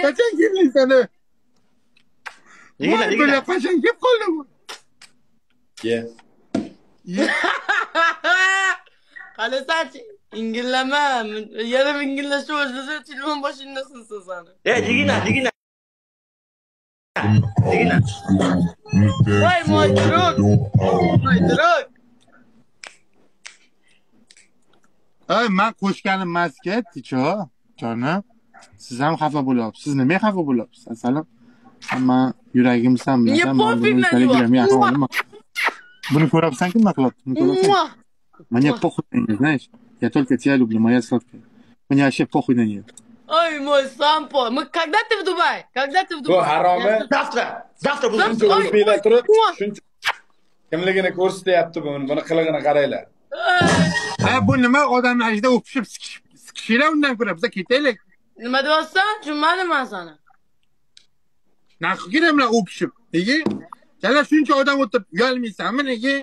Qachon kelding seni? Yigina. Qachon kelib qolding? Ye. Qalasanchi, ingillama. Yarim ingillashib o'zlasa telefon boshingdasin sen. Yigina. Voy, moy drog. Ay, men qo'shganim emasga, ticho, jonim. Siz ham xafa bo'lyapsiz. Siz nimaga xafa bo'lyapsiz? Asalim. Men yuragim san bilan men Buni ko'ryapsan-ku, nima qilyapti? Buni ko'ryapsan? Мне похуй на неё, знаешь? Я только тебя люблю, моя сладкая. Мне вообще похуй на неё. Ой, мой сампо. Когда ты в Дубае? Bu haromi. Завтра bugun Shuncha o'zbeklar turib, shuncha kimligini ko'rsatyapti buni qilig'ini qaranglar. Ha, bu nima odamlar ichida o'pishib sikishinglar undan ko'ra biz ketaylik. Nima deyapsan? Tushunmadim men seni. Naqd kelamlar o'pishib. Nega? Jala shuncha odam o'tirib uyalmaysanmi nega?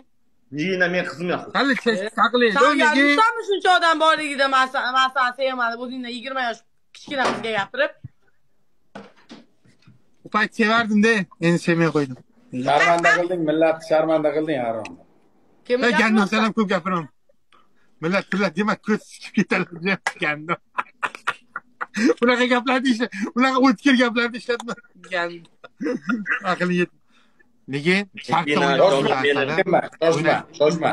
Yigina men qizim yo'q. Hali saqlaydi Sen nega? uyalmaysanmi shuncha odam borligida men seni sevmadim. O'zingdan 20 yosh kichkina qizga gapirib. U payt sevardim-da, endi sevmay qo'ydim. Sharmanda qilding, millatni sharmanda qilding harom. Kimga Gandon salam ko'p gapiraman. Millat demak ko'z chiqib ketadi gandon. Unaqa gaplarni unaqa o'tkir gaplarni ishlatma. Gandon. Aqli yet. Nega? Shoshma.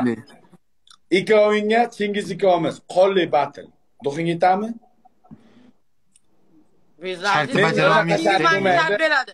Ikkovingga Chingiz ikkovimiz qonli battle. Duxing yetami? Vizajni beradi.